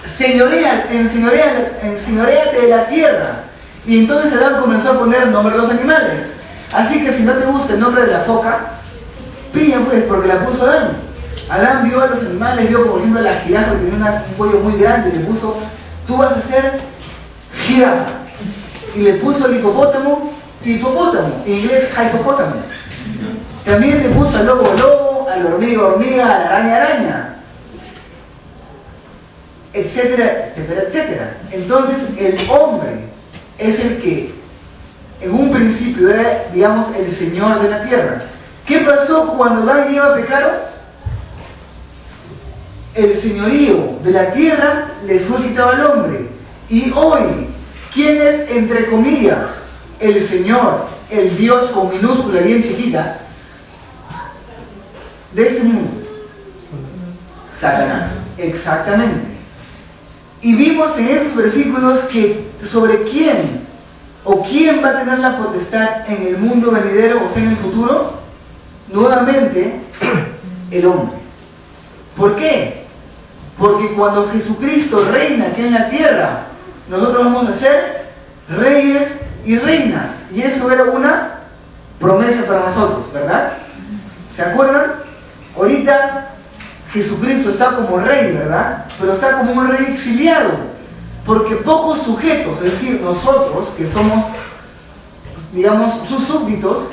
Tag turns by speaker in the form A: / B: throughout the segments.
A: enseñoréate de la tierra. Y entonces Adán comenzó a poner nombre a los animales. Así que si no te gusta el nombre de la foca, piña pues, porque la puso Adán. Adán vio a los animales, vio por ejemplo a la jirafa que tenía un cuello muy grande, y le puso, tú vas a ser jirafa. Y le puso al hipopótamo, hipopótamo, en inglés hippopotamus. También le puso al lobo, lobo, a la hormiga, hormiga, a la araña, araña, etcétera, etcétera, etcétera. Entonces el hombre es el que en un principio era, digamos, el señor de la tierra. ¿Qué pasó cuando Adán y Eva pecaron? El señorío de la tierra le fue quitado al hombre. Y hoy, ¿quién es, entre comillas, el Señor, el Dios con minúscula bien chiquita de este mundo? Satanás, exactamente. Y vimos en esos versículos que sobre quién o quién va a tener la potestad en el mundo venidero, o sea en el futuro, nuevamente el hombre. ¿Por qué? Porque cuando Jesucristo reina aquí en la tierra, nosotros vamos a ser reyes y reinas. Y eso era una promesa para nosotros, ¿verdad? ¿Se acuerdan? Ahorita Jesucristo está como rey, ¿verdad? Pero está como un rey exiliado, porque pocos sujetos, es decir, nosotros que somos, digamos, sus súbditos,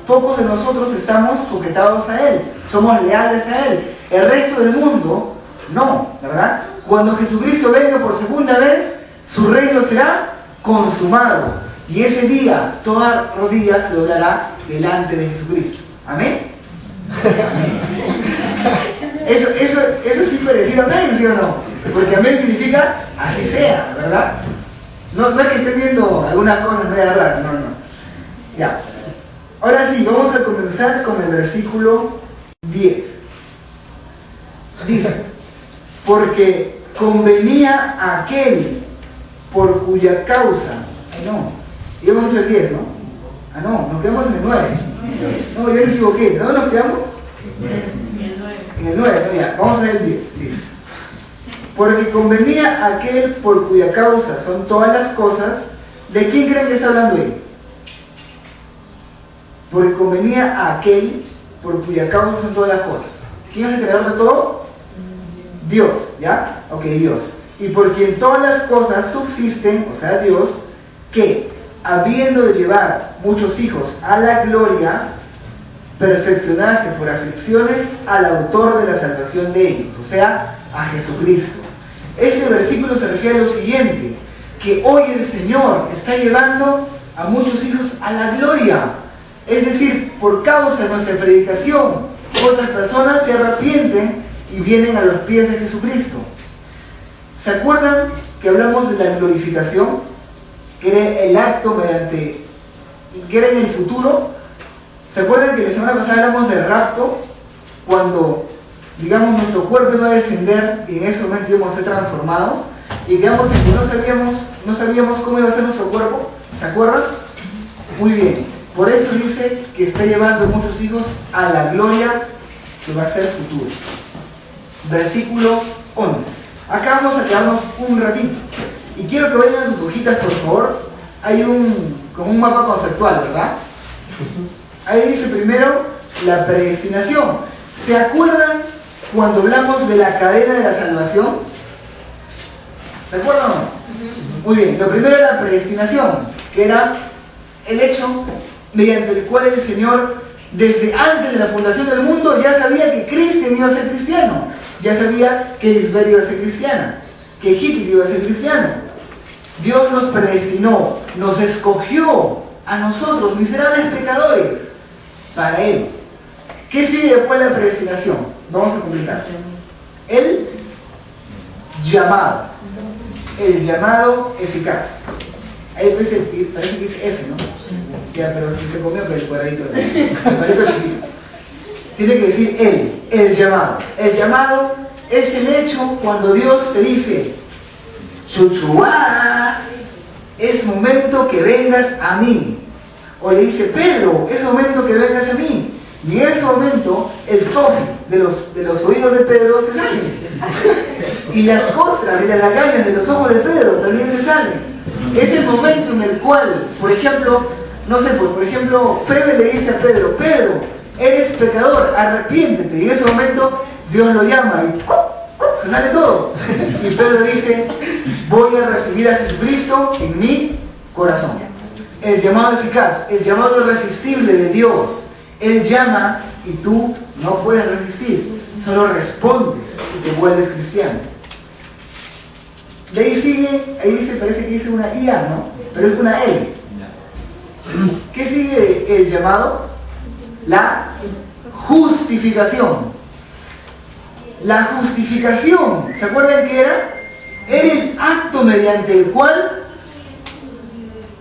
A: pocos de nosotros estamos sujetados a Él, somos leales a Él. El resto del mundo, no, ¿verdad? Cuando Jesucristo venga por segunda vez, su reino será consumado. Y ese día, toda rodilla se doblará delante de Jesucristo. ¿Amén? Amén. Eso sí puede decir amén, ¿sí o no? Porque amén significa así sea, ¿verdad? No es que estén viendo algunas cosas medio raras, no. Ya. Ahora sí, vamos a comenzar con el versículo 10. Dice, porque convenía a aquel por cuya causa, íbamos el 10, ¿no? Nos quedamos en el 9. No, yo me equivoqué, ¿no nos quedamos? En el 9, no, ya, vamos a ver el 10. Porque convenía a aquel por cuya causa son todas las cosas. ¿De quién creen que está hablando ahí? Porque convenía a aquel por cuya causa son todas las cosas. ¿Quién es el creador de todo? Dios, ¿ya? Ok, Dios. Y por quien todas las cosas subsisten, o sea, Dios, que, habiendo de llevar muchos hijos a la gloria, perfeccionase por aflicciones al autor de la salvación de ellos, o sea, a Jesucristo. Este versículo se refiere a lo siguiente, que hoy el Señor está llevando a muchos hijos a la gloria. Es decir, por causa de nuestra predicación, otras personas se arrepienten y vienen a los pies de Jesucristo. ¿Se acuerdan que hablamos de la glorificación? Que era el acto que era en el futuro. ¿Se acuerdan que la semana pasada hablamos del rapto? Cuando, digamos, nuestro cuerpo iba a descender y en ese momento íbamos a ser transformados. Y quedamos en que no sabíamos cómo iba a ser nuestro cuerpo. ¿Se acuerdan? Muy bien. Por eso dice que está llevando a muchos hijos a la gloria que va a ser futuro. Versículo 11. Acá vamos a quedarnos un ratito. Y quiero que vayan a sus hojitas, por favor. Hay como un mapa conceptual, ¿verdad? Ahí dice primero la predestinación. ¿Se acuerdan cuando hablamos de la cadena de la salvación? ¿Se acuerdan o no? Muy bien. Lo primero era la predestinación, que era el hecho mediante el cual el Señor, desde antes de la fundación del mundo, ya sabía que Cristian iba a ser cristiano. Ya sabía que Lisbeth iba a ser cristiana, que Hitler iba a ser cristiano. Dios nos predestinó, nos escogió a nosotros, miserables pecadores, para Él. ¿Qué sigue después de la predestinación? Vamos a completar. El llamado. El llamado eficaz. Ahí parece que dice F, ¿no? Ya, pero si se comió el cuadradito. El cuadradito chiquito. Tiene que decir el llamado. El llamado es el hecho cuando Dios te dice, Chuchuá, es momento que vengas a mí. O le dice, Pedro, es momento que vengas a mí. Y en ese momento el tofi de los oídos de Pedro se sale. Y las costras y las lagañas de los ojos de Pedro también se salen. Es el momento en el cual, por ejemplo, no sé, pues, por ejemplo, Febe le dice a Pedro, Pedro, eres pecador, arrepiéntete. Y en ese momento Dios lo llama y se sale todo. Y Pedro dice, voy a recibir a Jesucristo en mi corazón. El llamado eficaz, el llamado irresistible de Dios. Él llama y tú no puedes resistir, solo respondes y te vuelves cristiano. De ahí sigue, ahí dice, parece que dice una IA, ¿no? Pero es una L. ¿Qué sigue el llamado? La justificación. La justificación, ¿se acuerdan qué era? Era el acto mediante el cual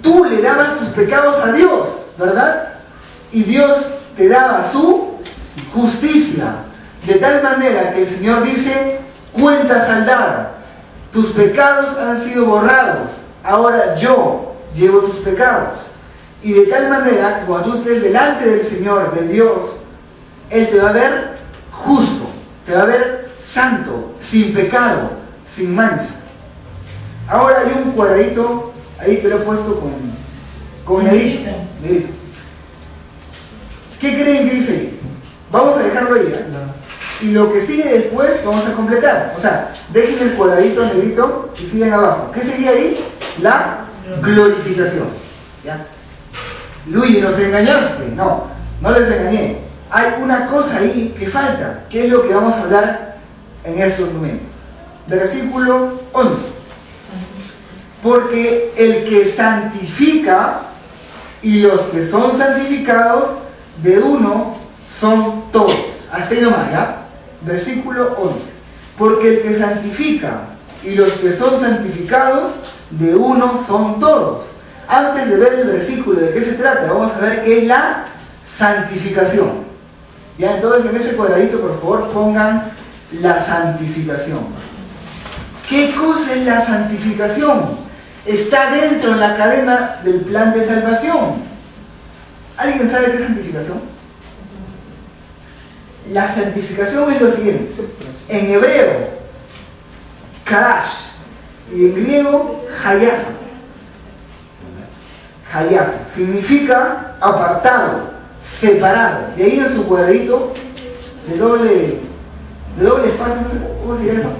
A: tú le dabas tus pecados a Dios, ¿verdad? Y Dios te daba su justicia, de tal manera que el Señor dice, cuenta saldada, tus pecados han sido borrados, ahora yo llevo tus pecados. Y de tal manera que cuando tú estés delante del Señor, del Dios, Él te va a ver justo, te va a ver santo, sin pecado, sin mancha. Ahora hay un cuadradito ahí que lo he puesto con negrito. ¿Qué creen que dice ahí? Vamos a dejarlo ahí, ¿eh? Y lo que sigue después vamos a completar. O sea, dejen el cuadradito negrito y siguen abajo. ¿Qué sería ahí? La glorificación. ¿Ya? Luis, ¿nos engañaste? No, no les engañé. Hay una cosa ahí que falta, que es lo que vamos a hablar en estos momentos. Versículo 11. Porque el que santifica y los que son santificados, de uno son todos. Hasta ahí nomás, ¿ya? Versículo 11. Porque el que santifica y los que son santificados, de uno son todos. Antes de ver el versículo de qué se trata, vamos a ver qué es la santificación. Ya, entonces en ese cuadradito, por favor, pongan la santificación. ¿Qué cosa es la santificación? Está dentro de la cadena del plan de salvación. ¿Alguien sabe qué es santificación? La santificación es lo siguiente. En hebreo, kadash, y en griego, hayasa. Hayasa significa apartado, separado. Y ahí en su cuadradito de doble espacio, no sé cómo sería eso,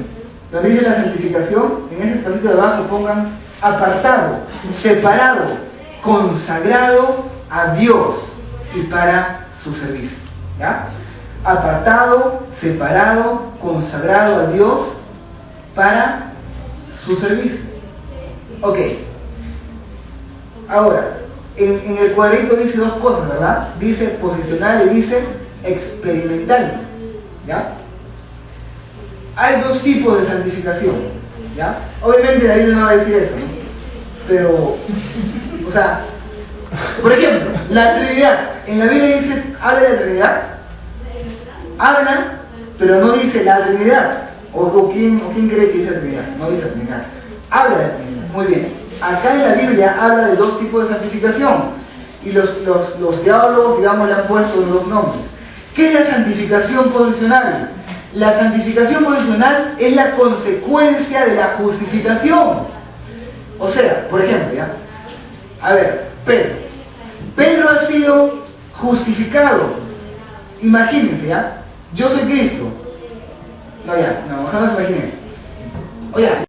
A: donde dice la santificación, en ese espacito de abajo pongan apartado, separado, consagrado a Dios y para su servicio. ¿Ya? Apartado, separado, consagrado a Dios para su servicio. Ok. Ahora, en el cuadrito dice dos cosas, ¿verdad? Dice posicional y dice experimental. ¿Ya? Hay dos tipos de santificación. ¿Ya? Obviamente la Biblia no va a decir eso, ¿no? Pero, o sea, por ejemplo, la Trinidad. En la Biblia dice, habla de la Trinidad. Habla, pero no dice la Trinidad. ¿O quién cree que dice la Trinidad? No dice la Trinidad. Habla de la Trinidad. Muy bien. Acá en la Biblia habla de dos tipos de santificación. Y los teólogos, digamos, le han puesto los nombres. ¿Qué es la santificación posicional? La santificación posicional es la consecuencia de la justificación. O sea, por ejemplo, ¿ya? A ver, Pedro ha sido justificado. Imagínense, ¿ya? Yo soy Cristo. No, ya, no, mejor no se imaginen. O ya.